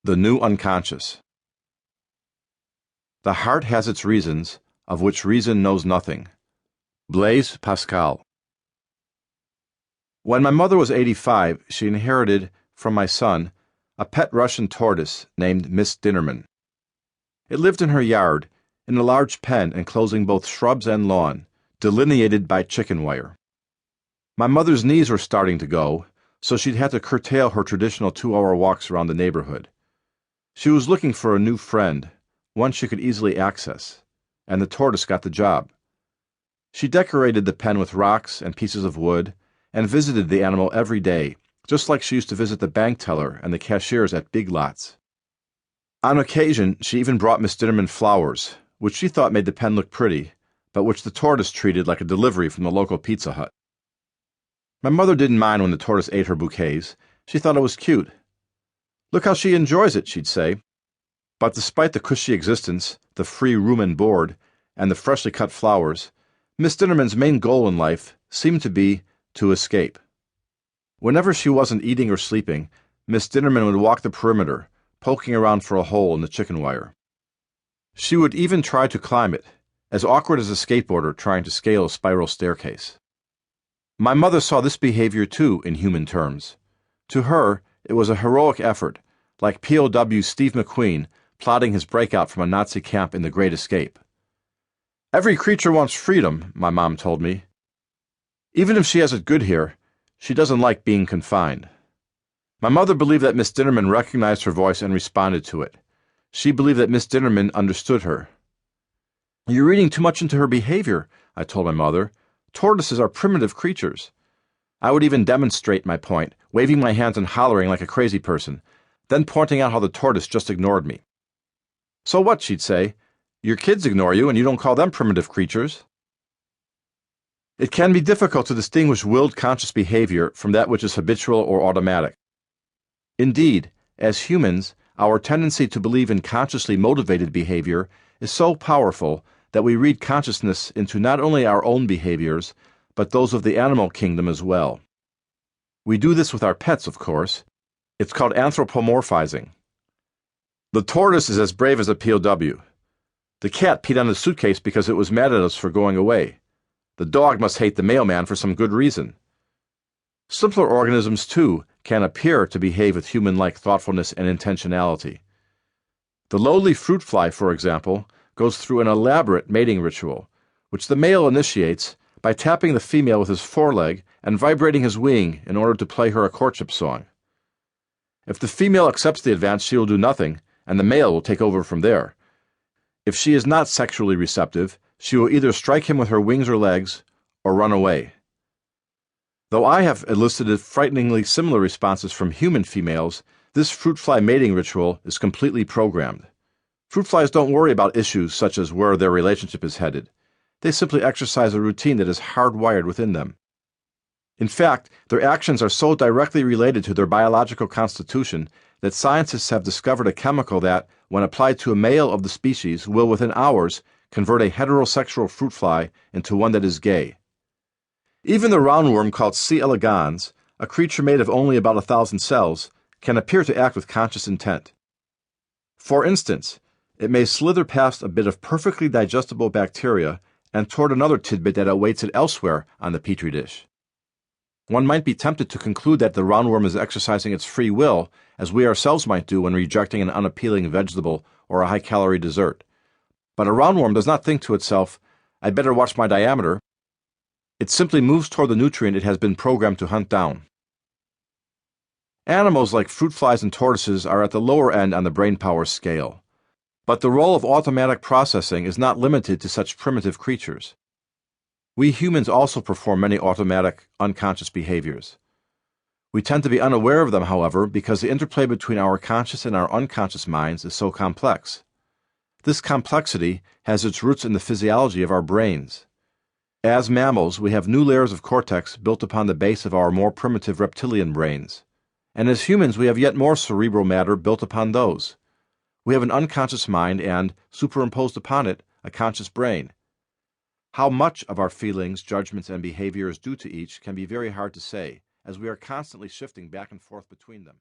The new unconscious. The heart has its reasons, of which reason knows nothing. Blaise Pascal. When my mother was 85, she inherited from my son a pet Russian tortoise named Miss Dinnerman. It lived in her yard, in a large pen enclosing both shrubs and lawn, delineated by chicken wire. My mother's knees were starting to go, so she'd had to curtail her traditional 2-hour walks around the neighborhood. She was looking for a new friend, one she could easily access, and the tortoise got the job. She decorated the pen with rocks and pieces of wood, and visited the animal every day, just like she used to visit the bank teller and the cashiers at Big Lots. On occasion, she even brought Miss Dinnerman flowers, which she thought made the pen look pretty, but which the tortoise treated like a delivery from the local Pizza Hut. My mother didn't mind when the tortoise ate her bouquets. She thought it was cute. "Look how she enjoys it," she'd say. But despite the cushy existence, the free room and board, and the freshly cut flowers, Miss Dinnerman's main goal in life seemed to be to escape. Whenever she wasn't eating or sleeping, Miss Dinnerman would walk the perimeter, poking around for a hole in the chicken wire. She would even try to climb it, as awkward as a skateboarder trying to scale a spiral staircase. My mother saw this behavior too in human terms. To her, it was a heroic effort, like POW Steve McQueen plotting his breakout from a Nazi camp in The Great Escape. "Every creature wants freedom," my mom told me. Even if she has it good here, she doesn't like being confined. My mother believed that Miss Dinnerman recognized her voice and responded to it. She believed that Miss Dinnerman understood her. "You're reading too much into her behavior," I told my mother. "Tortoises are primitive creatures." I would even demonstrate my point, waving my hands and hollering like a crazy person, then pointing out how the tortoise just ignored me. "So what?" she'd say. "Your kids ignore you and you don't call them primitive creatures." It can be difficult to distinguish willed conscious behavior from that which is habitual or automatic. Indeed, as humans, our tendency to believe in consciously motivated behavior is so powerful that we read consciousness into not only our own behaviors, but those of the animal kingdom as well. We do this with our pets, of course. It's called anthropomorphizing. The tortoise is as brave as a POW. The cat peed on the suitcase because it was mad at us for going away. The dog must hate the mailman for some good reason. Simpler organisms, too, can appear to behave with human-like thoughtfulness and intentionality. The lowly fruit fly, for example, goes through an elaborate mating ritual, which the male initiates by tapping the female with his foreleg and vibrating his wing in order to play her a courtship song. If the female accepts the advance, she will do nothing, and the male will take over from there. If she is not sexually receptive, she will either strike him with her wings or legs, or run away. Though I have elicited frighteningly similar responses from human females, this fruit fly mating ritual is completely programmed. Fruit flies don't worry about issues such as where their relationship is headed. They simply exercise a routine that is hardwired within them. In fact, their actions are so directly related to their biological constitution that scientists have discovered a chemical that, when applied to a male of the species, will within hours convert a heterosexual fruit fly into one that is gay. Even the roundworm called C. elegans, a creature made of only about 1,000 cells, can appear to act with conscious intent. For instance, it may slither past a bit of perfectly digestible bacteria and toward another tidbit that awaits it elsewhere on the petri dish. One might be tempted to conclude that the roundworm is exercising its free will, as we ourselves might do when rejecting an unappealing vegetable or a high-calorie dessert. But a roundworm does not think to itself, "I'd better watch my diameter." It simply moves toward the nutrient it has been programmed to hunt down. Animals like fruit flies and tortoises are at the lower end on the brain power scale. But the role of automatic processing is not limited to such primitive creatures. We humans also perform many automatic, unconscious behaviors. We tend to be unaware of them, however, because the interplay between our conscious and our unconscious minds is so complex. This complexity has its roots in the physiology of our brains. As mammals, we have new layers of cortex built upon the base of our more primitive reptilian brains. And as humans, we have yet more cerebral matter built upon those. We have an unconscious mind and, superimposed upon it, a conscious brain. How much of our feelings, judgments, and behavior is due to each can be very hard to say, as we are constantly shifting back and forth between them.